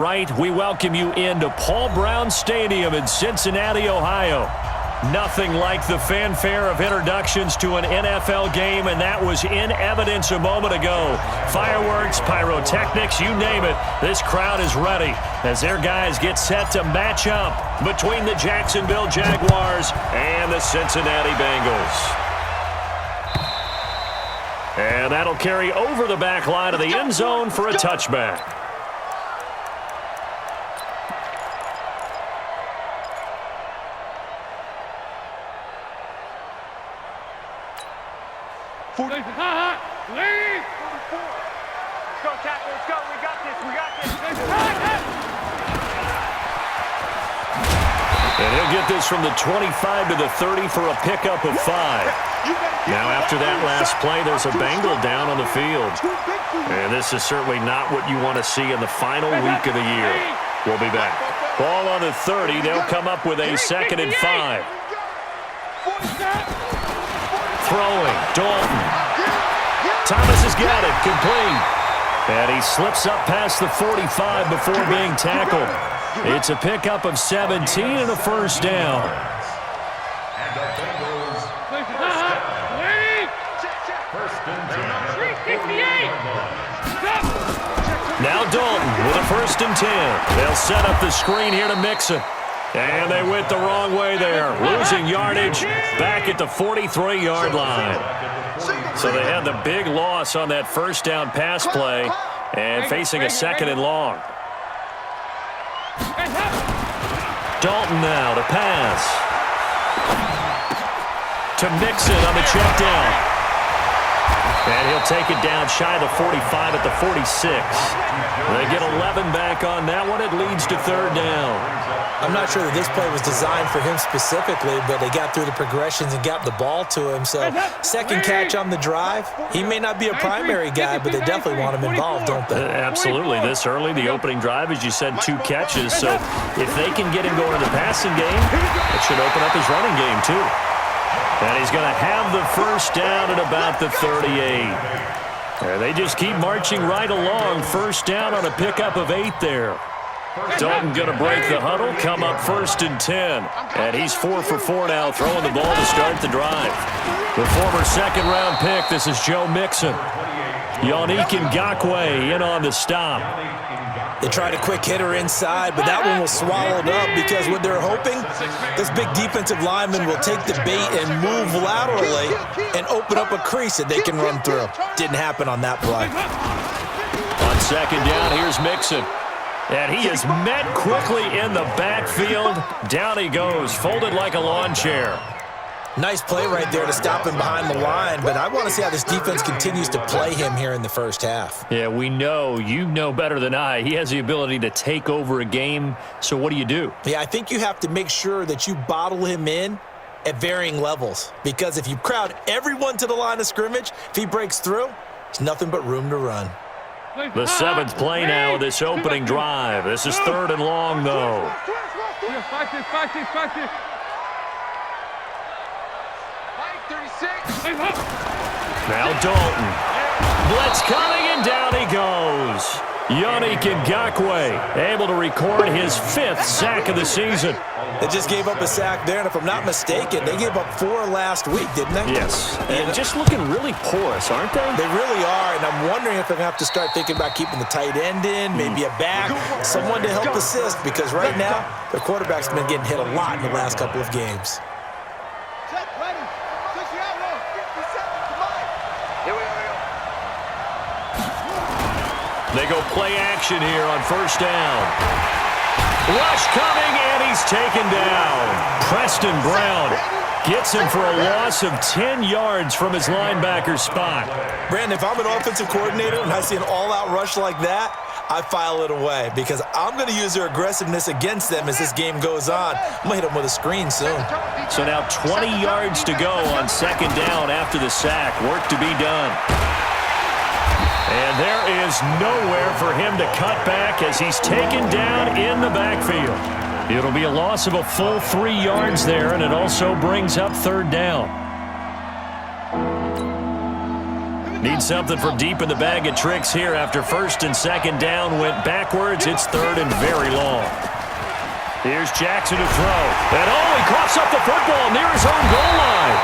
Right, we welcome you into Paul Brown Stadium in Cincinnati, Ohio. Nothing like the fanfare of introductions to an NFL game, and that was in evidence a moment ago. Fireworks, pyrotechnics, you name it. This crowd is ready as their guys get set to match up between the Jacksonville Jaguars and the Cincinnati Bengals. And that'll carry over the back line of the end zone for a touchback. And he'll get this from the 25 to the 30 for a pickup of 5. Now after that last play, there's a Bengal down on the field. And this is certainly not what you want to see in the final week of the year. We'll be back. Ball on the 30. They'll come up with a 2nd and 5. Throwing, Dalton. Thomas has got it, complete. And he slips up past the 45 before being tackled. It's a pickup of 17 and a first down. Now Dalton with a 1st and 10. They'll set up the screen here to Mixon. And they went the wrong way there, losing yardage back at the 43-yard line. So they had the big loss on that first down pass play and facing a 2nd and long. Dalton now to pass. To Mixon on the check down. And he'll take it down shy of the 45 at the 46. They get 11 back on that one. It leads to 3rd down. I'm not sure that this play was designed for him specifically, but they got through the progressions and got the ball to him. So, 2nd catch on the drive. He may not be a primary guy, but they definitely want him involved, don't they? Absolutely. This early, the opening drive, as you said, 2 catches. So, if they can get him going in the passing game, it should open up his running game, too. And he's going to have the first down at about the 38. And they just keep marching right along. First down on a pickup of 8 there. Dalton going to break the huddle, come up 1st and 10. And he's 4 for 4 now, throwing the ball to start the drive. The former 2nd-round pick, this is Joe Mixon. Yannick Ngakoue in on the stop. They tried a quick hitter inside, but that one was swallowed up because what they're hoping, this big defensive lineman will take the bait and move laterally and open up a crease that they can run through. Didn't happen on that play. On 2nd down, here's Mixon. And he is met quickly in the backfield. Down he goes, folded like a lawn chair. Nice play right there to stop him behind the line, but I want to see how this defense continues to play him here in the first half. Yeah, we know, you know better than I, he has the ability to take over a game, so what do? Yeah, I think you have to make sure that you bottle him in at varying levels, because if you crowd everyone to the line of scrimmage, if he breaks through, there's nothing but room to run. The 7th play now of this opening drive. This is 3rd and long, though. Now Dalton. Blitz coming, and down he goes. Yannick Ngakoue able to record his 5th sack of the season. They just gave up a sack there, and if I'm not mistaken, they gave up 4 last week, didn't they? Yes, and just looking really porous, aren't they? They really are, and I'm wondering if they're going to have to start thinking about keeping the tight end in, maybe a back, someone to help assist, because right now, their quarterback's been getting hit a lot in the last couple of games. They go play action here on 1st down. Rush coming, and he's taken down. Preston Brown gets him for a loss of 10 yards from his linebacker spot. Brandon, if I'm an offensive coordinator and I see an all-out rush like that, I file it away because I'm going to use their aggressiveness against them as this game goes on. I'm going to hit them with a screen soon. So now 20 yards to go on 2nd down after the sack. Work to be done. And there is nowhere for him to cut back as he's taken down in the backfield. It'll be a loss of a full 3 yards there, and it also brings up 3rd down. Need something from deep in the bag of tricks here after first and second down went backwards. It's third and very long. Here's Jackson to throw. And he coughs up the football near his own goal line.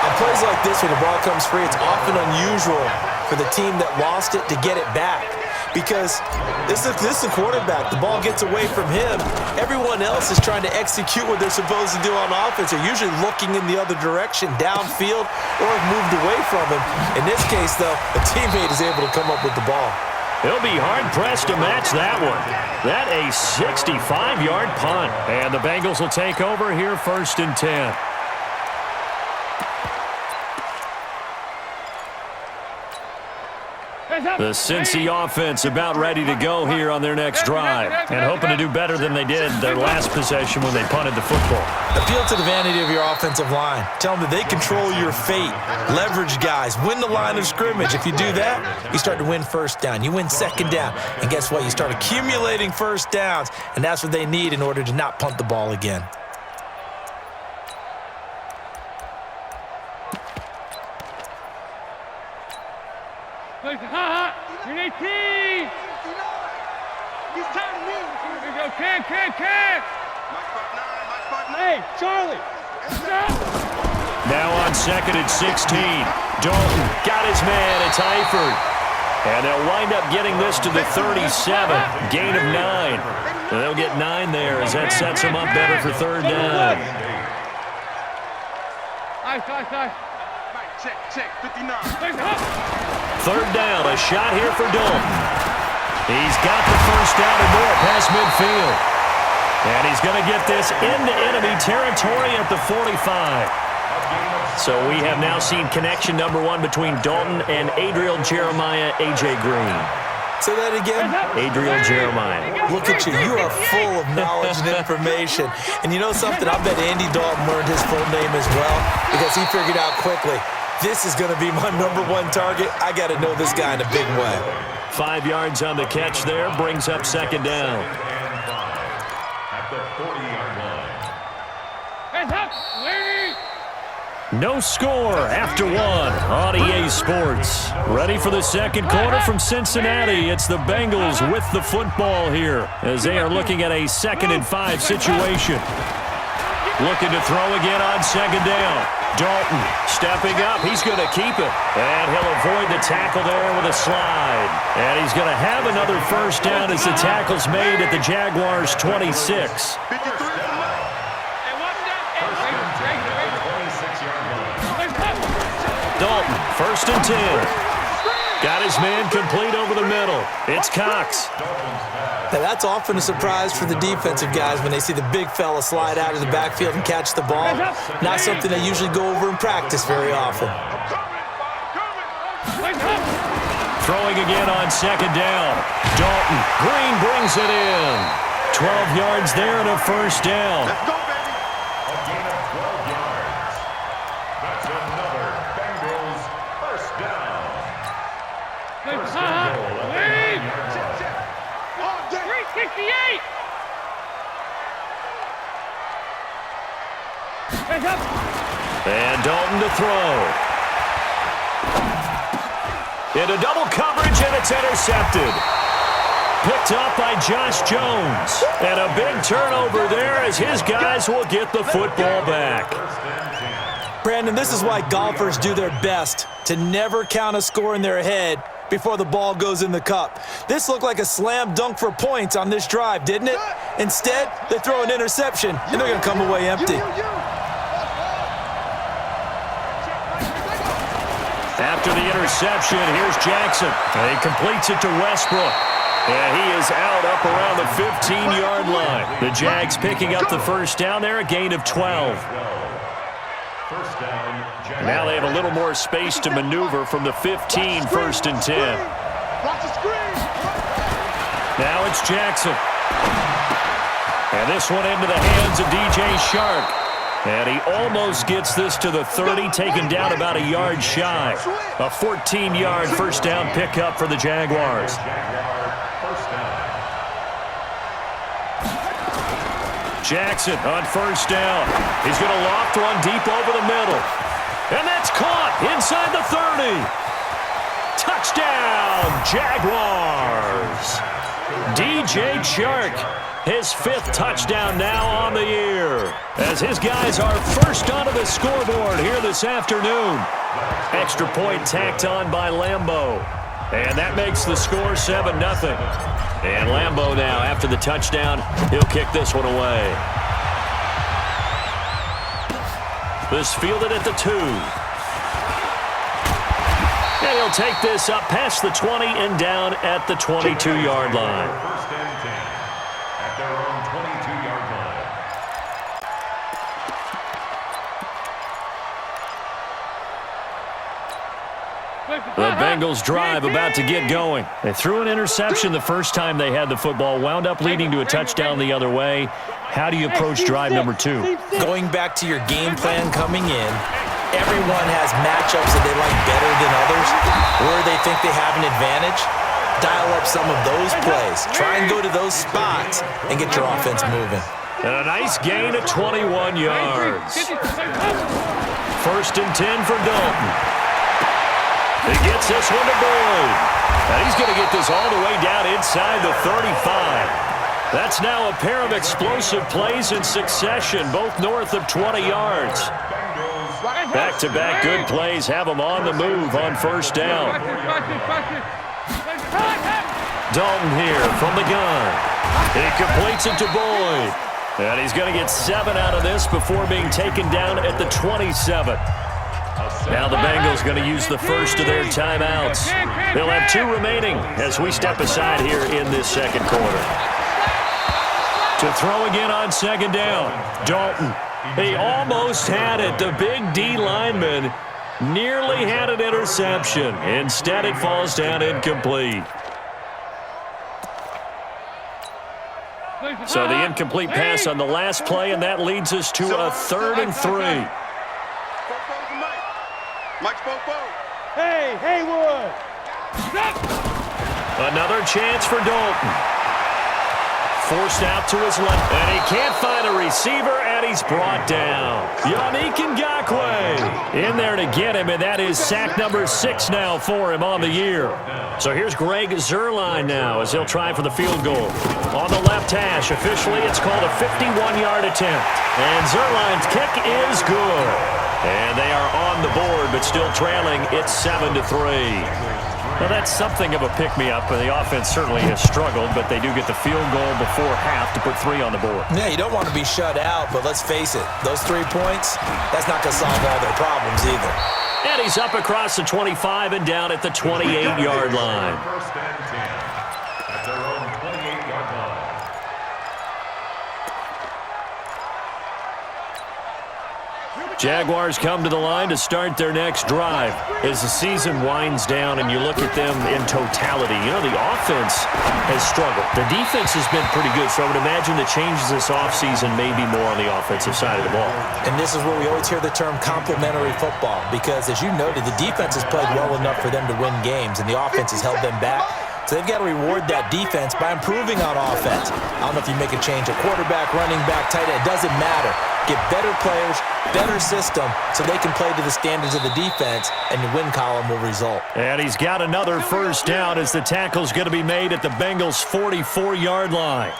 On plays like this, when the ball comes free, it's often unusual for the team that lost it to get it back. Because this is the quarterback. The ball gets away from him. Everyone else is trying to execute what they're supposed to do on offense. They're usually looking in the other direction, downfield, or have moved away from him. In this case, though, a teammate is able to come up with the ball. He'll be hard-pressed to match that one. That a 65-yard punt. And the Bengals will take over here first and 10. The Cincy offense about ready to go here on their next drive and hoping to do better than they did their last possession when they punted the football. Appeal to the vanity of your offensive line. Tell them that they control your fate. Leverage guys. Win the line of scrimmage. If you do that, you start to win first down. You win second down. And guess what? You start accumulating first downs, and that's what they need in order to not punt the ball again. Hey, Charlie. Now on second and 16. Dalton got his man. It's Eifert. And they'll wind up getting this to the 37. Gain of 9. And they'll get 9 there as that sets them up better for third down. Check, 59. Third down, a shot here for Dalton. He's got the first down and more past midfield. And he's going to get this into enemy territory at the 45. So we have now seen connection number 1 between Dalton and Adriel Jeremiah, A.J. Green. Say that again. Adriel Jeremiah. Look at you. You are full of knowledge and information. And you know something? I bet Andy Dalton learned his full name as well because he figured out quickly, this is going to be my number 1 target. I got to know this guy in a big way. 5 yards on the catch there. Brings up second down. No score after 1 on EA Sports. Ready for the second quarter from Cincinnati. It's the Bengals with the football here as they are looking at a 2nd and 5 situation. Looking to throw again on second down. Dalton stepping up. He's going to keep it. And he'll avoid the tackle there with a slide. And he's going to have another first down as the tackle's made at the Jaguars' 26. Dalton, first and 10. Got his man complete over the middle. It's Cox. Now that's often a surprise for the defensive guys when they see the big fella slide out of the backfield and catch the ball. Not something they usually go over in practice very often. Throwing again on second down. Dalton, Green brings it in. 12 yards there and a first down. And Dalton to throw. Into double coverage, and it's intercepted. Picked up by Josh Jones. And a big turnover there as his guys will get the football back. Brandon, this is why golfers do their best to never count a score in their head before the ball goes in the cup. This looked like a slam dunk for points on this drive, didn't it? Instead, they throw an interception, and they're going to come away empty. After the interception, here's Jackson. And he completes it to Westbrook. And he is out up around the 15-yard line. The Jags picking up the first down there, a gain of 12. Now they have a little more space to maneuver from the 15, first and 10. Now it's Jackson. And this one into the hands of DJ Shark. And he almost gets this to the 30, taken down about a yard shy. A 14-yard first down pickup for the Jaguars. Jackson on first down. He's going to loft one deep over the middle. And that's caught inside the 30. Touchdown, Jaguars! DJ Chark, his 5th touchdown now on the year, as his guys are first onto the scoreboard here this afternoon. Extra point tacked on by Lambeau, and that makes the score 7-0. And Lambeau now, after the touchdown, he'll kick this one away. This fielded at the 2. And he'll take this up past the 20 and down at the 22-yard line. First and 10 at their own 22-yard line. The Bengals drive about to get going. They threw an interception the first time they had the football, wound up leading to a touchdown the other way. How do you approach drive number 2? Going back to your game plan coming in, everyone has matchups that they like better than others, where they think they have an advantage. Dial up some of those plays. Try and go to those spots and get your offense moving. And a nice gain of 21 yards. First and 10 for Dalton. He gets this one to Boyd. And he's going to get this all the way down inside the 35. That's now a pair of explosive plays in succession, both north of 20 yards. Back-to-back good plays have him on the move on first down. Dalton here from the gun. He completes it to Boyd. And he's going to get 7 out of this before being taken down at the 27. Now the Bengals going to use the first of their timeouts. They'll have 2 remaining as we step aside here in this second quarter. To throw again on second down, Dalton. He almost had it. The big D lineman nearly had an interception. Instead, it falls down incomplete. So the incomplete pass on the last play, and that leads us to a 3rd and 3. Hey, Haywood! Another chance for Dalton. Forced out to his left, and he can't find a receiver, and he's brought down. Yannick Ngakoue in there to get him, and that is sack number 6 now for him on the year. So here's Greg Zuerlein now as he'll try for the field goal. On the left hash, officially it's called a 51-yard attempt. And Zuerlein's kick is good. And they are on the board, but still trailing. It's 7-3. Well, that's something of a pick-me-up. The offense certainly has struggled, but they do get the field goal before half to put 3 on the board. Yeah, you don't want to be shut out, but let's face it, those 3 points, that's not going to solve all their problems either. And he's up across the 25 and down at the 28-yard line. First and 10 at their own 28-yard line. Jaguars come to the line to start their next drive. As the season winds down and you look at them in totality, you know, the offense has struggled. The defense has been pretty good, so I would imagine the changes this offseason may be more on the offensive side of the ball. And this is where we always hear the term complementary football, because as you noted, the defense has played well enough for them to win games, and the offense has held them back. So they've got to reward that defense by improving on offense. I don't know if you make a change at quarterback, running back, tight end. It doesn't matter. Get better players, better system, so they can play to the standards of the defense, and the win column will result. And he's got another first down as the tackle's going to be made at the Bengals' 44-yard line.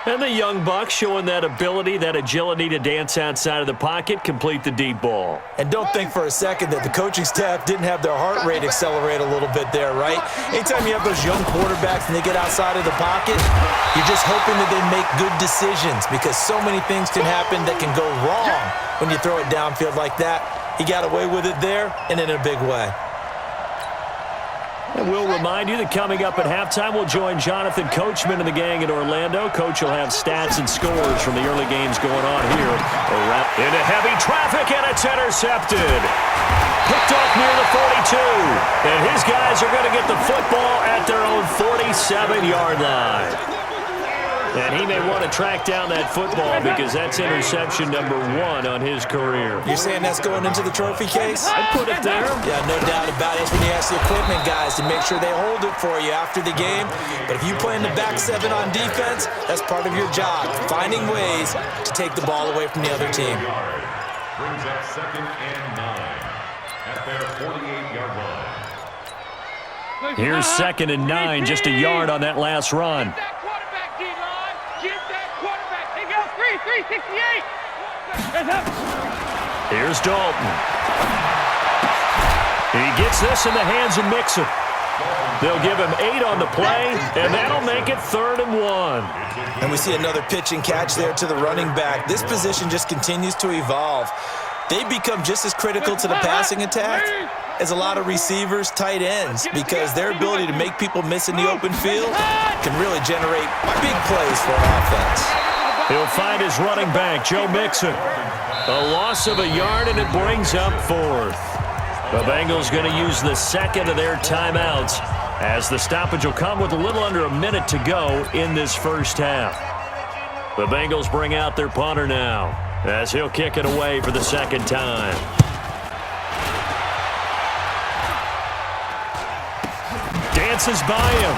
And the young buck showing that ability, that agility to dance outside of the pocket, complete the deep ball. And don't think for a second that the coaching staff didn't have their heart rate accelerate a little bit there, right? Anytime you have those young quarterbacks and they get outside of the pocket, you're just hoping that they make good decisions, because so many things can happen that can go wrong when you throw it downfield like that. He got away with it there and in a big way. And we'll remind you that coming up at halftime, we'll join Jonathan Coachman and the gang in Orlando. Coach will have stats and scores from the early games going on here. Into heavy traffic, and it's intercepted. Picked off near the 42. And his guys are going to get the football at their own 47-yard line. And he may want to track down that football because that's interception number 1 on his career. You're saying that's going into the trophy case? I'd put it there. Yeah, no doubt about it. That's when you ask the equipment guys to make sure they hold it for you after the game. But if you play in the back 7 on defense, that's part of your job, finding ways to take the ball away from the other team. Brings up 2nd and 9 at their 48-yard line. Here's 2nd and 9, just a yard on that last run. Get that quarterback, D-line. Get that quarterback. They go 368. Here's Dalton. He gets this in the hands of Mixon. They'll give him 8 on the play, and that'll make it 3rd and 1. And we see another pitch and catch there to the running back. This position just continues to evolve. They become just as critical to the passing attack as a lot of receivers, tight ends, because their ability to make people miss in the open field can really generate big plays for an offense. He'll find his running back, Joe Mixon. A loss of a yard, and it brings up 4th. The Bengals going to use the 2nd of their timeouts, as the stoppage will come with a little under a minute to go in this first half. The Bengals bring out their punter now, as he'll kick it away for the 2nd time. Dances by him.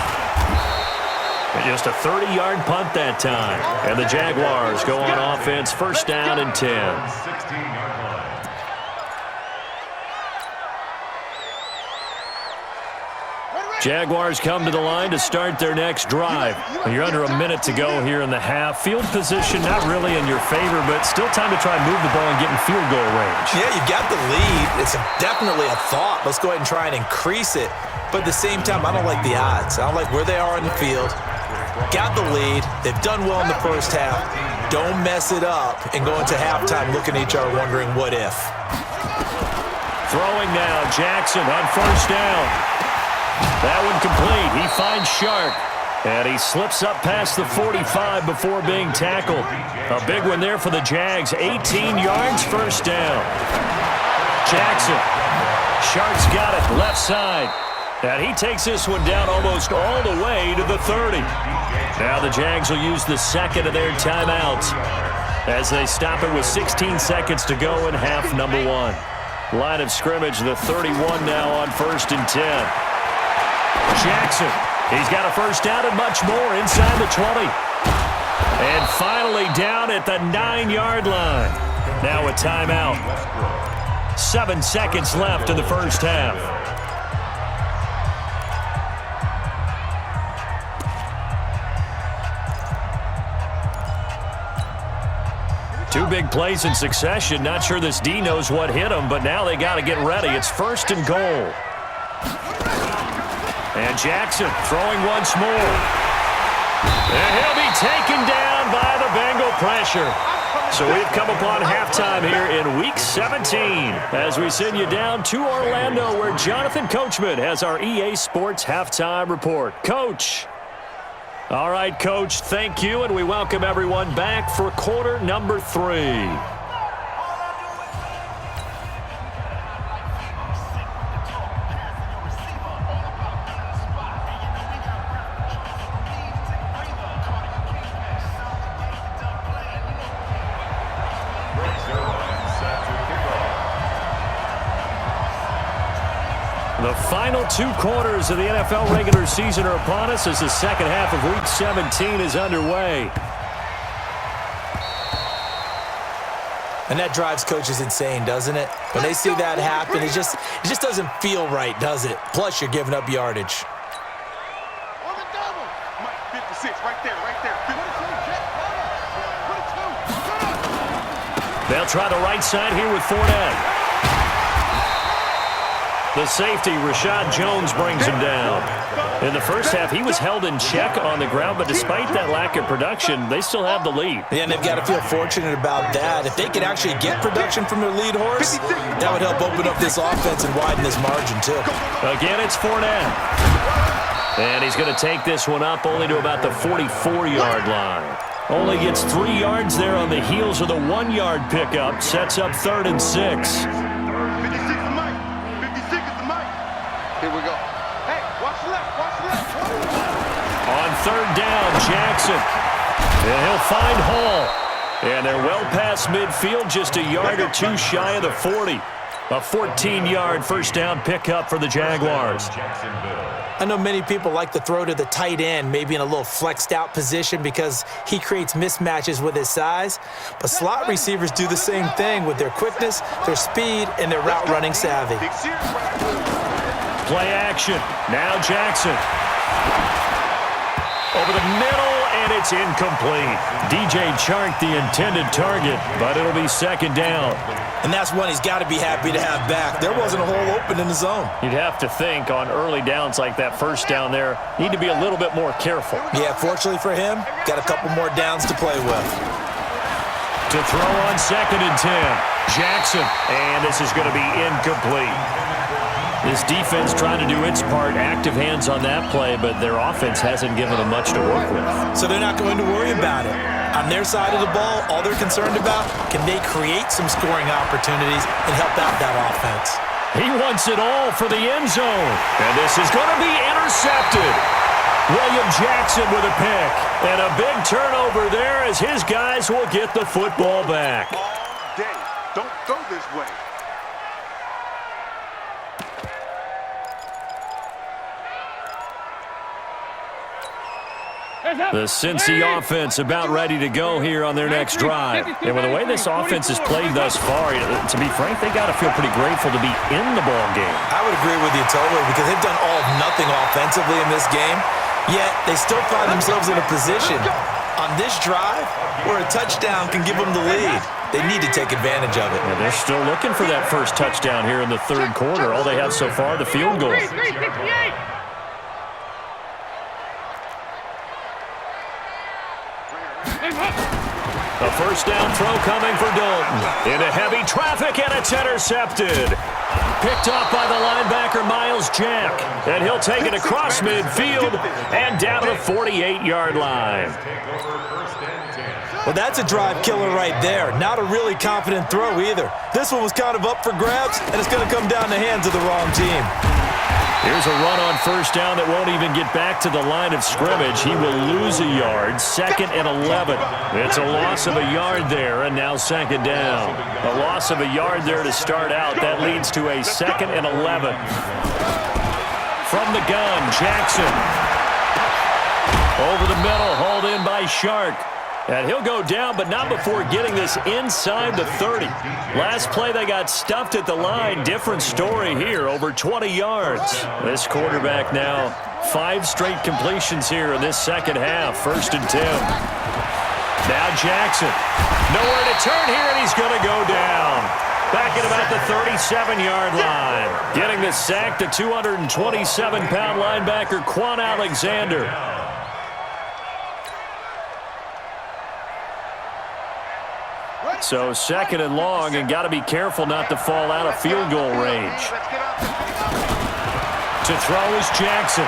And just a 30-yard punt that time. And the Jaguars go on offense, 1st down and 10. 16-yard line. Jaguars come to the line to start their next drive. You're under a minute to go here in the half. Field position not really in your favor, but still time to try and move the ball and get in field goal range. Yeah, you got the lead. It's definitely a thought. Let's go ahead and try and increase it. But at the same time, I don't like the odds. I don't like where they are on the field. Got the lead. They've done well in the first half. Don't mess it up and go into halftime looking at each other wondering what if. Throwing now, Jackson on 1st down. That one complete. He finds Sharp, and he slips up past the 45 before being tackled. A big one there for the Jags. 18 yards, 1st down. Jackson. Sharp's got it, left side. And he takes this one down almost all the way to the 30. Now the Jags will use the 2nd of their timeouts as they stop it with 16 seconds to go in half number 1. Line of scrimmage, the 31 now on 1st and 10. Jackson, he's got a 1st down and much more inside the 20. And finally down at the 9-yard line. Now a timeout. 7 seconds left in the first half. Two big plays in succession. Not sure this D knows what hit him, but now they got to get ready. It's 1st and goal. And Jackson throwing once more. And he'll be taken down by the Bengal pressure. So we've come upon halftime here in Week 17 as we send you down to Orlando where Jonathan Coachman has our EA Sports Halftime Report. Coach. All right, Coach, thank you, and we welcome everyone back for quarter number 3. The final 2 quarters of the NFL regular season are upon us as the second half of Week 17 is underway. And that drives coaches insane, doesn't it? When they see that happen, it just doesn't feel right, does it? Plus, you're giving up yardage. On the double. Mike, 56, right there, right there. 52. They'll try the right side here with Fournette. The safety, Rashad Jones, brings him down. In the first half, he was held in check on the ground, but despite that lack of production, they still have the lead. Yeah, and they've got to feel fortunate about that. If they could actually get production from their lead horse, that would help open up this offense and widen this margin, too. Again, it's Fournette. And he's going to take this one up only to about the 44-yard line. Only gets 3 yards there on the heels of the 1-yard pickup. Sets up 3rd and 6. Here we go. Hey, watch left, watch left. On 3rd down, Jackson. And he'll find Hall. And they're well past midfield, just a yard or 2 shy of the 40. A 14-yard 1st down pickup for the Jaguars. I know many people like to throw to the tight end, maybe in a little flexed out position because he creates mismatches with his size. But slot receivers do the same thing with their quickness, their speed, and their route running savvy. Play action. Now Jackson. Over the middle, and it's incomplete. DJ Chark, the intended target, but it'll be second down. And that's one he's got to be happy to have back. There wasn't a hole open in the zone. You'd have to think on early downs like that first down there, need to be a little bit more careful. Yeah, fortunately for him, got a couple more downs to play with. To throw on 2nd and 10. Jackson, and this is going to be incomplete. This defense trying to do its part, active hands on that play, but their offense hasn't given them much to work with. So they're not going to worry about it. On their side of the ball, all they're concerned about, can they create some scoring opportunities and help out that offense? He wants it all for the end zone, and this is going to be intercepted. William Jackson with a pick, and a big turnover there as his guys will get the football back. All day. Don't go this way. The Cincy offense about ready to go here on their next drive. And with the way this offense has played thus far, to be frank, they got to feel pretty grateful to be in the ball game. I would agree with you totally because they've done all of nothing offensively in this game, yet they still find themselves in a position on this drive where a touchdown can give them the lead. They need to take advantage of it. Yeah, they're still looking for that first touchdown here in the third quarter. All they have so far, the field goal. A first down throw coming for Dalton. Into heavy traffic, and it's intercepted. Picked off by the linebacker, Miles Jack. And he'll take it across midfield and down to the 48-yard line. Well, that's a drive killer right there. Not a really confident throw either. This one was kind of up for grabs, and it's going to come down the hands of the wrong team. Here's a run on first down that won't even get back to the line of scrimmage. He will lose a yard, 2nd and 11. It's a loss of a yard there, and now second down. A loss of a yard there to start out. That leads to a 2nd and 11. From the gun, Jackson. Over the middle, hauled in by Shark. And he'll go down, but not before getting this inside the 30. Last play, they got stuffed at the line. Different story here, over 20 yards. This quarterback now, 5 straight completions here in this second half. 1st and 10. Now Jackson. Nowhere to turn here, and he's going to go down. Back at about the 37-yard line. Getting the sack, the 227-pound linebacker, Quan Alexander. So 2nd and long, and got to be careful not to fall out of field goal range. To throw is Jackson.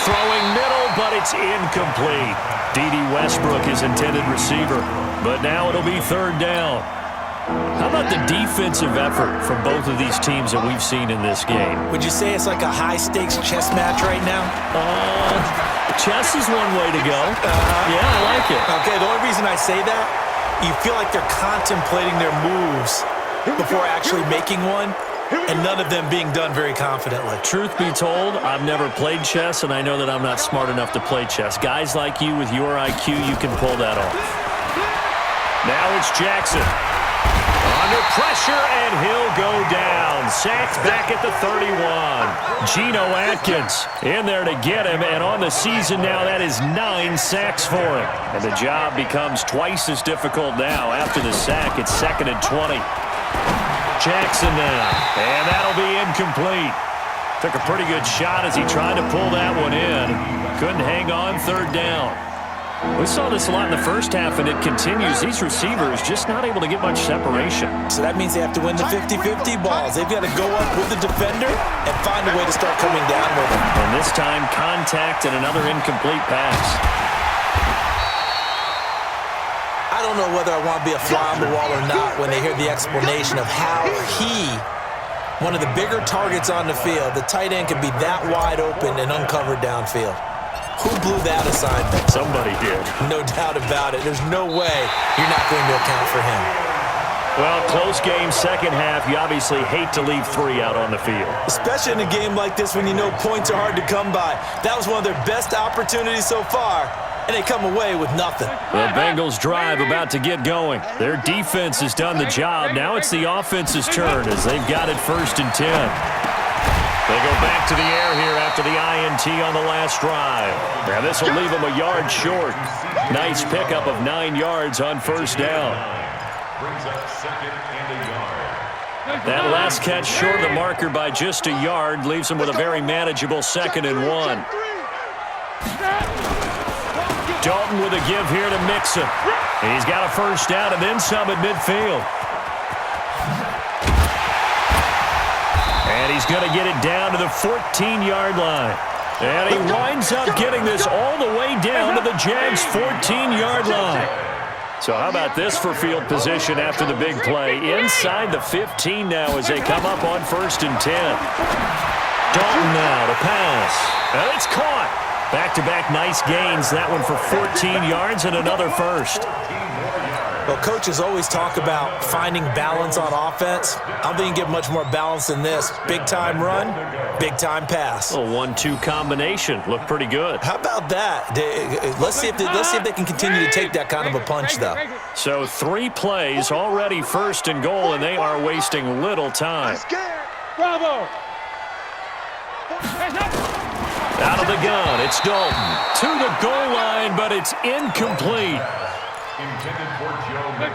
Throwing middle, but it's incomplete. D.D. Westbrook is intended receiver, but now it'll be 3rd down. How about the defensive effort from both of these teams that we've seen in this game? Would you say it's like a high-stakes chess match right now? Chess is one way to go. Yeah, I like it. Okay, the only reason I say that, you feel like they're contemplating their moves before actually making one, and none of them being done very confidently. Truth be told, I've never played chess, and I know that I'm not smart enough to play chess. Guys like you with your IQ, you can pull that off. Now it's Jackson. Under pressure, and he'll go down. Sacked back at the 31. Geno Atkins in there to get him, and on the season now, that is 9 sacks for him. And the job becomes twice as difficult now. After the sack, it's 2nd and 20. Jackson now, and that'll be incomplete. Took a pretty good shot as he tried to pull that one in. Couldn't hang on, 3rd down. We saw this a lot in the first half, and it continues. These receivers just not able to get much separation. So that means they have to win the 50-50 balls. They've got to go up with the defender and find a way to start coming down with him. And this time, contact and another incomplete pass. I don't know whether I want to be a fly on the wall or not when they hear the explanation of how he, one of the bigger targets on the field, the tight end, could be that wide open and uncovered downfield. Who blew that assignment? Somebody did. No doubt about it. There's no way you're not going to account for him. Well, close game, second half. You obviously hate to leave 3 out on the field. Especially in a game like this when you know points are hard to come by. That was one of their best opportunities so far, and they come away with nothing. The Bengals drive about to get going. Their defense has done the job. Now it's the offense's turn as they've got it 1st and 10. They go back to the air here after the INT on the last drive. Now this will leave them a yard short. Nice pickup of 9 yards on first down. Brings up second and a yard. That last catch short of the marker by just a yard leaves them with a very manageable 2nd and 1. Dalton with a give here to Mixon. He's got a first down and then some at midfield. And he's going to get it down to the 14-yard line. And he winds up getting this all the way down to the Jags' 14-yard line. So how about this for field position after the big play? Inside the 15 now as they come up on 1st and 10. Dalton now to pass. And it's caught. Back-to-back nice gains. That one for 14 yards and another first. Well, coaches always talk about finding balance on offense. I don't think you get much more balance than this. Big-time run, big-time pass. A 1-2 combination. Looked pretty good. How about that? Let's see if they can continue to take that kind of a punch, though. So 3 plays, already 1st and goal, and they are wasting little time. Bravo! Out of the gun, it's Dalton. To the goal line, but it's incomplete.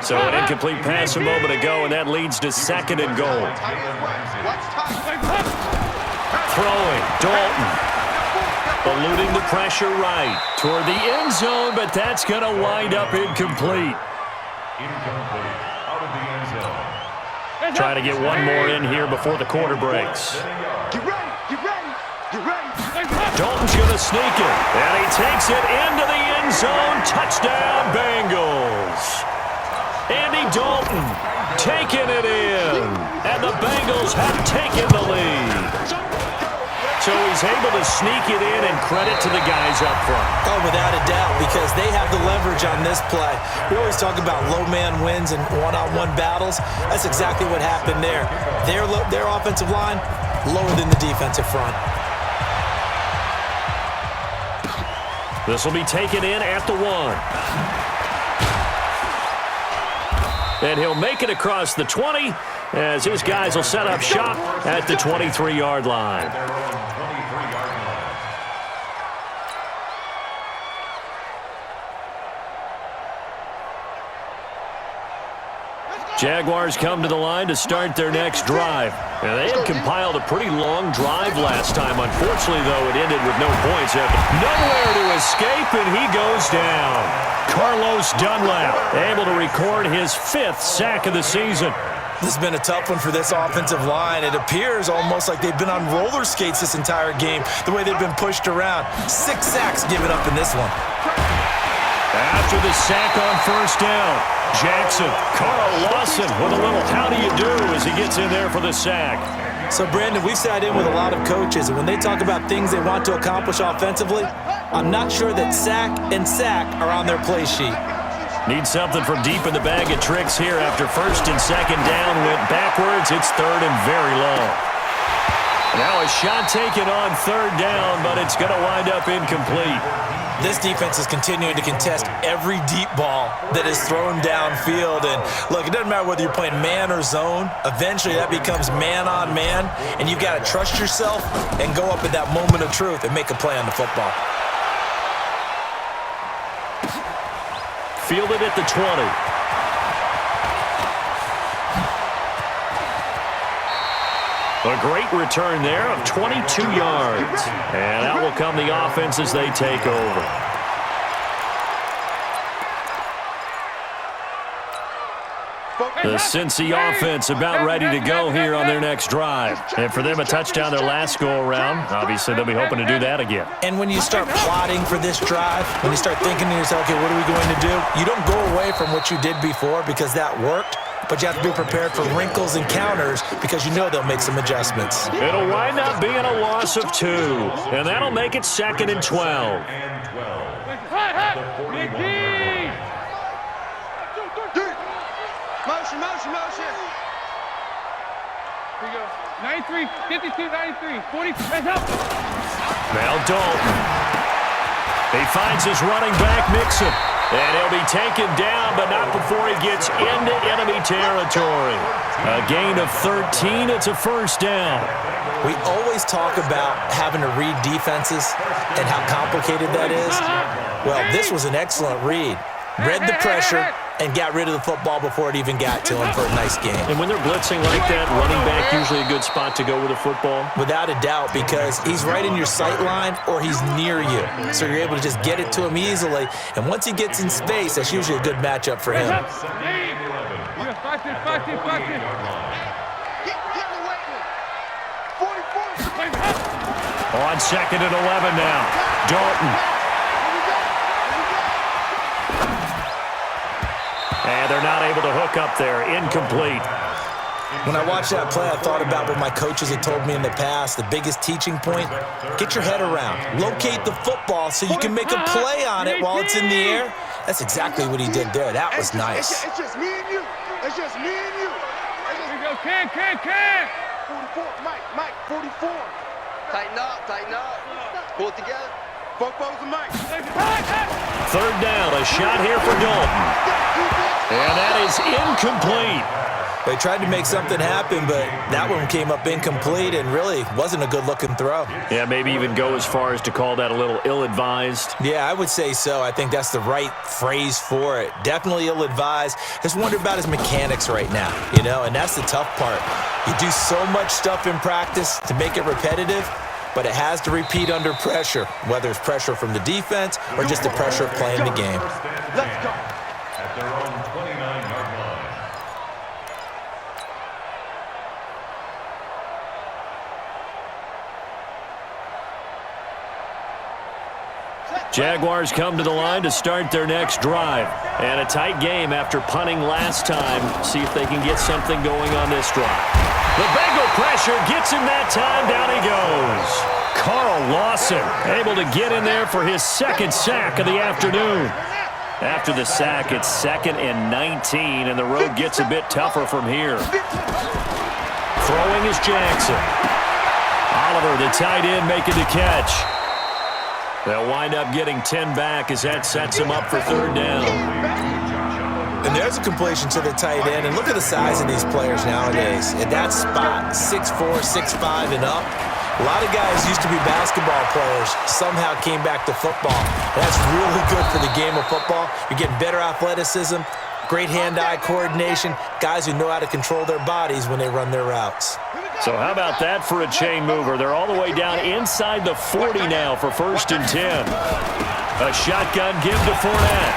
So an incomplete pass a moment ago, and that leads to 2nd and goal. Throwing, Dalton. Eluding the pressure right toward the end zone, but that's going to wind up incomplete. Incomplete. Out of the end zone. Try to get one more in here before the quarter breaks. Get ready! Get ready! Get ready! Dalton's going to sneak it, and he takes it into the end zone. Touchdown, Bengals. Andy Dalton taking it in, and the Bengals have taken the lead. So he's able to sneak it in, and credit to the guys up front. Oh, without a doubt, because they have the leverage on this play. We always talk about low man wins and one-on-one battles. That's exactly what happened there. Their offensive line lower than the defensive front. This will be taken in at the 1. And he'll make it across the 20 as his guys will set up shop at the 23-yard line. Jaguars come to the line to start their next drive. And they had compiled a pretty long drive last time. Unfortunately, though, it ended with no points. Nowhere to escape, and he goes down. Carlos Dunlap able to record his 5th sack of the season. This has been a tough one for this offensive line. It appears almost like they've been on roller skates this entire game, the way they've been pushed around. 6 sacks given up in this one. After the sack on 1st down, Jackson, Carl Lawson with a little how do you do as he gets in there for the sack. So, Brandon, we've sat in with a lot of coaches, and when they talk about things they want to accomplish offensively, I'm not sure that sack and sack are on their play sheet. Need something from deep in the bag of tricks here after 1st and 2nd down went backwards. It's 3rd and very long. Now a shot taken on 3rd down, but it's going to wind up incomplete. This defense is continuing to contest every deep ball that is thrown downfield. And look, it doesn't matter whether you're playing man or zone. Eventually that becomes man on man, and you've got to trust yourself and go up at that moment of truth and make a play on the football. Fielded at the 20. A great return there of 22 yards. And out will come the offense as they take over. The Cincy offense about ready to go here on their next drive. And for them, a touchdown their last go-around. Obviously, they'll be hoping to do that again. And when you start plotting for this drive, when you start thinking to yourself, okay, what are we going to do? You don't go away from what you did before because that worked. But you have to be prepared for wrinkles and counters because you know they'll make some adjustments. It'll wind up being a loss of 2. And that'll make it 2nd and 12. Motion, motion, motion. Here you go. 93, 52, 93, 40. Hands up. Now Dalton. He finds his running back, Mixon. And he'll be taken down, but not before he gets into enemy territory. A gain of 13. It's a first down. We always talk about having to read defenses and how complicated that is. Well, this was an excellent read. Read the pressure and got rid of the football before it even got to him for a nice game. And when they're blitzing like that, running back usually a good spot to go with a football? Without a doubt, because he's right in your sight line or he's near you. So you're able to just get it to him easily. And once he gets in space, that's usually a good matchup for him. On 2nd and 11 now. Dalton. And they're not able to hook up there. Incomplete. When I watched that play, I thought about what my coaches had told me in the past. The biggest teaching point, get your head around. Locate the football so you can make a play on it while it's in the air. That's exactly what he did there. That was nice. It's just me and you. It's just me and you. Here we go, Ken. 44, Mike, 44. Tighten up. Pull it together. Football's the Mike. Third down, a shot here for Dalton. And that is incomplete. They tried to make something happen, but that one came up incomplete and really wasn't a good-looking throw. Yeah, maybe even go as far as to call that a little ill-advised. Yeah, I would say so. I think that's the right phrase for it. Definitely ill-advised. Just wonder about his mechanics right now, and that's the tough part. You do so much stuff in practice to make it repetitive, but it has to repeat under pressure, whether it's pressure from the defense or just the pressure of playing the game. Let's go. At their own 29-yard line. Jaguars come to the line to start their next drive. And a tight game after punting last time. See if they can get something going on this drive. The Bengal pressure gets him that time. Down he goes. Carl Lawson able to get in there for his second sack of the afternoon. After the sack, it's 2nd and 19, and the road gets a bit tougher from here. Throwing is Jackson. Oliver, the tight end, making the catch. They'll wind up getting 10 back as that sets him up for third down. And there's a completion to the tight end. And look at the size of these players nowadays. At that spot, 6'4", 6'5", and up. A lot of guys used to be basketball players, somehow came back to football. And that's really good for the game of football. You're getting better athleticism, great hand-eye coordination, guys who know how to control their bodies when they run their routes. So how about that for a chain mover? They're all the way down inside the 40 now for 1st and 10. A shotgun give to Fournette.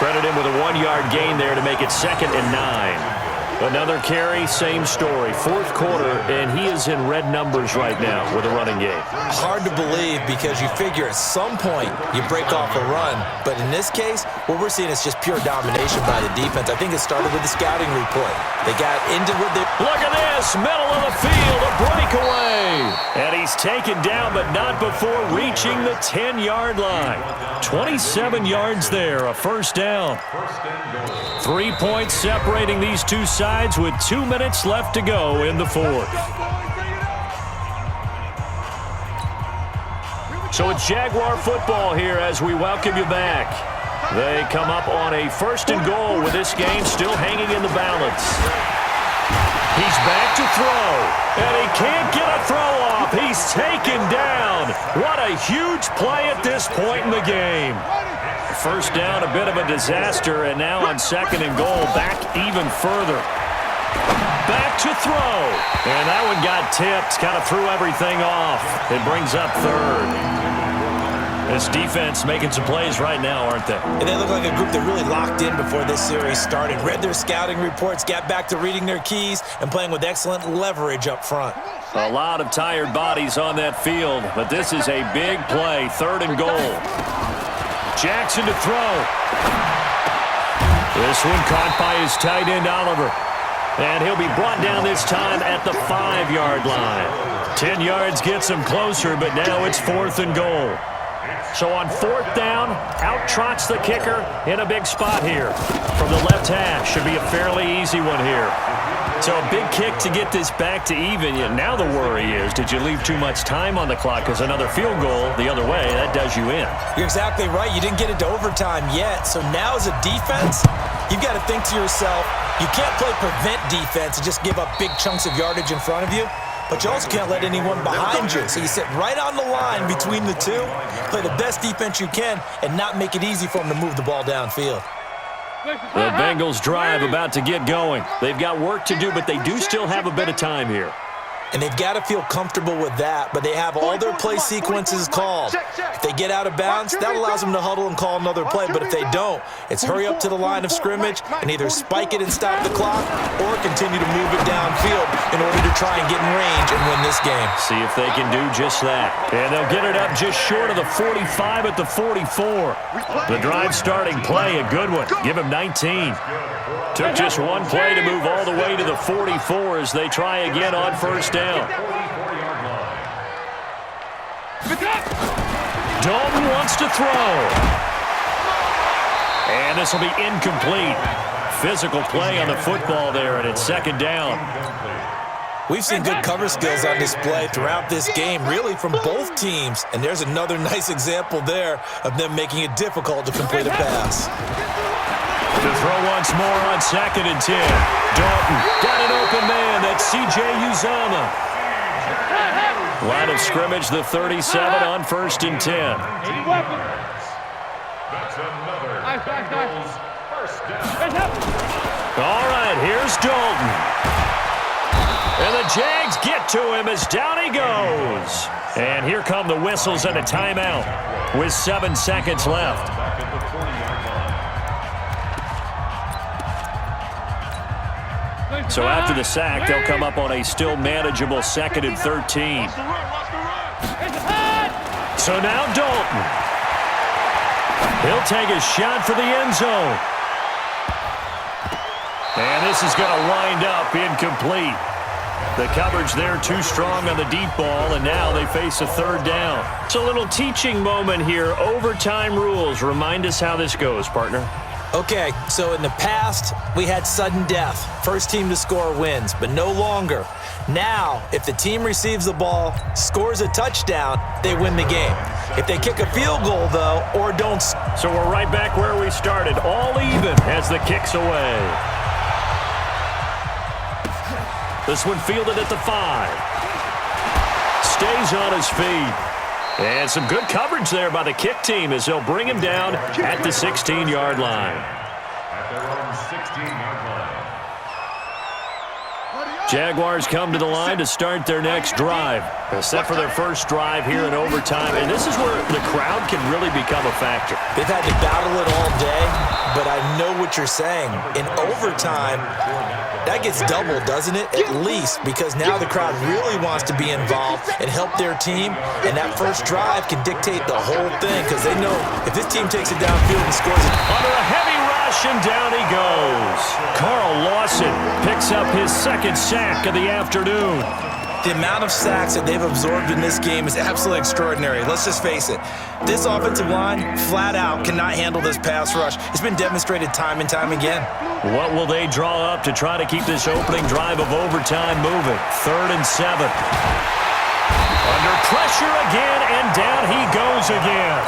Credit him with a 1-yard gain there to make it 2nd and 9. Another carry, same story. 4th quarter, and he is in red numbers right now with a running game. Hard to believe because you figure at some point you break off a run. But in this case, what we're seeing is just pure domination by the defense. I think it started with the scouting report. They got into what they... Look at this, middle of the field, a breakaway. And he's taken down, but not before reaching the 10-yard line. 27 yards there, a first down. 3 points separating these two sides with 2 minutes left to go in the 4th. So it's Jaguar football here as we welcome you back. They come up on a 1st and goal with this game still hanging in the balance. He's back to throw, and he can't get a throw off. He's taken down. What a huge play at this point in the game. First down, a bit of a disaster, and now on 2nd and goal, back even further. Back to throw, and that one got tipped, kind of threw everything off. It brings up 3rd. This defense making some plays right now, aren't they? And they look like a group that really locked in before this series started, read their scouting reports, got back to reading their keys, and playing with excellent leverage up front. A lot of tired bodies on that field, but this is a big play, 3rd and goal. Jackson to throw. This one caught by his tight end, Oliver. And he'll be brought down this time at the 5-yard line. 10 yards gets him closer, but now it's 4th and goal. So on 4th down, out trots the kicker in a big spot here. From the left hash, should be a fairly easy one here. So a big kick to get this back to even. Yet now the worry is, did you leave too much time on the clock? Because another field goal the other way, that does you in. You're exactly right. You didn't get it to overtime yet. So now as a defense, you've got to think to yourself, you can't play prevent defense and just give up big chunks of yardage in front of you. But you also can't let anyone behind you. So you sit right on the line between the two, play the best defense you can, and not make it easy for them to move the ball downfield. The Bengals drive about to get going. They've got work to do, but they do still have a bit of time here. And they've got to feel comfortable with that, but they have all their play sequences called. If they get out of bounds, that allows them to huddle and call another play, but if they don't, it's hurry up to the line of scrimmage and either spike it and stop the clock or continue to move it downfield in order to try and get in range and win this game. See if they can do just that. And they'll get it up just short of the 45 at the 44. The drive starting play, a good one. Give him 19. Took just one play to move all the way to the 44 as they try again on first down. Dalton wants to throw. And this will be incomplete. Physical play on the football there, and it's second down. We've seen good cover skills on display throughout this game, really from both teams. And there's another nice example there of them making it difficult to complete a pass. To throw once more on 2nd and 10. Dalton got an open man. That's C.J. Uzomah. Line of scrimmage, the 37 on 1st and 10. That's another Bengals first down. All right, here's Dalton. And the Jags get to him as down he goes. And here come the whistles and a timeout with 7 seconds left. So after the sack, they'll come up on a still manageable 2nd and 13. So now Dalton. He'll take a shot for the end zone. And this is going to wind up incomplete. The coverage there too strong on the deep ball, and now they face a 3rd down. It's a little teaching moment here. Overtime rules. Remind us how this goes, partner. Okay, so in the past, we had sudden death. First team to score wins, but no longer. Now, if the team receives the ball, scores a touchdown, they win the game. If they kick a field goal, though, or don't... So we're right back where we started, all even as the kick's away. This one fielded at the 5. Stays on his feet. And some good coverage there by the kick team as they'll bring him down at the 16-yard line. At their own 16-yard line. Jaguars come to the line to start their next drive. Set for their first drive here in overtime. And this is where the crowd can really become a factor. They've had to battle it all day, but I know what you're saying. In overtime, that gets doubled, doesn't it? At least, because now the crowd really wants to be involved and help their team, and that first drive can dictate the whole thing because they know if this team takes it downfield and scores it. Under a heavy rush, and down he goes. Carl Lawson picks up his 2nd sack of the afternoon. The amount of sacks that they've absorbed in this game is absolutely extraordinary. Let's just face it. This offensive line, flat out, cannot handle this pass rush. It's been demonstrated time and time again. What will they draw up to try to keep this opening drive of overtime moving? 3rd and 7. Under pressure again, and down he goes again.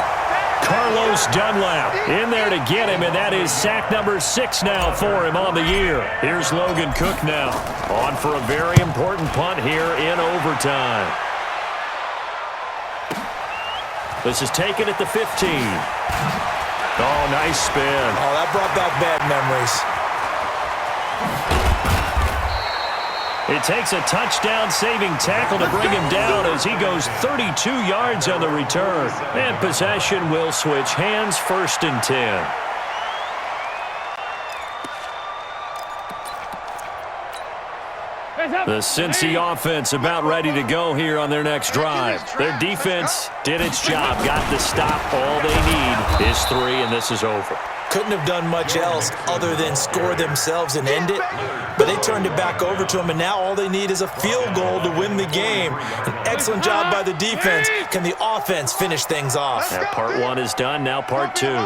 Carlos Dunlap in there to get him, and that is sack number 6 now for him on the year. Here's Logan Cook now, on for a very important punt here in overtime. This is taken at the 15. Oh, nice spin. Oh, that brought back bad memories. It takes a touchdown-saving tackle to bring him down as he goes 32 yards on the return. And possession will switch hands, 1st and 10. The Cincy offense about ready to go here on their next drive. Their defense did its job, got the stop. All they need is 3, and this is over. Couldn't have done much else other than score themselves and end it, but they turned it back over to them, and now all they need is a field goal to win the game. An excellent job by the defense. Can the offense finish things off? Now part 1 is done, now part 2. There you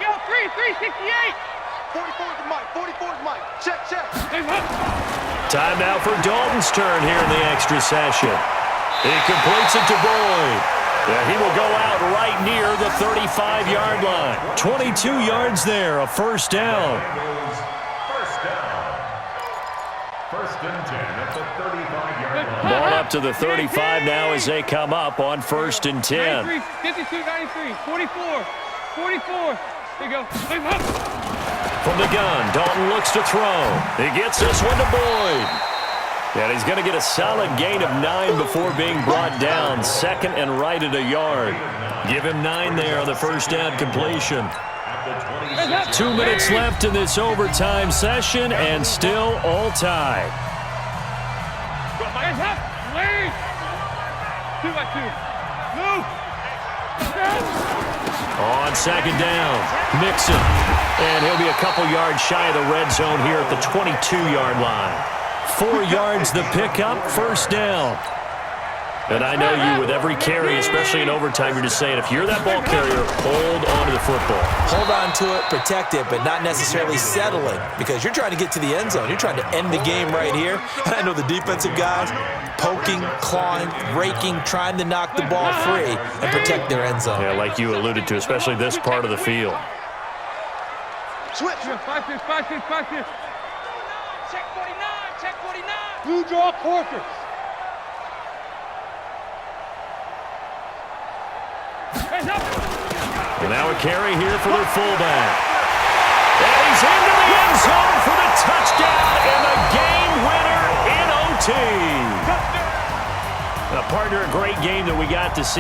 go, 368. 44 is Mike. 44 is Mike. Check, check. Hands up. Time now for Dalton's turn here in the extra session. He completes it to Boyd. Yeah, he will go out right near the 35-yard line. 22 yards there, a first down. First down. First and 10 at the 35-yard line. Ball up to the 35 now as they come up on first and 10. 93, 52, 93, 44, 44. There you go. Hands up. From the gun, Dalton looks to throw. He gets this one to Boyd. And he's going to get a solid gain of 9 before being brought down. Second and right at a yard. Give him 9 there on the first down completion. 2 minutes left in this overtime session, and still all tied. Hands up. Lead. 2 by 2. Move. On second down, Mixon. And he'll be a couple yards shy of the red zone here at the 22-yard line. 4 yards the pickup, first down. And I know you, with every carry, especially in overtime, you're just saying, if you're that ball carrier, hold on to the football. Hold on to it, protect it, but not necessarily settling, because you're trying to get to the end zone. You're trying to end the game right here. And I know the defensive guys poking, clawing, raking, trying to knock the ball free and protect their end zone. Yeah, like you alluded to, especially this part of the field. Switch. 5-6, 5-6, 5-6. Check 49, check 49. Blue draw quarters. Hands up. And now a carry here for their fullback. And he's into the end zone for the touchdown and the game winner in OT. Partner, a great game that we got to see.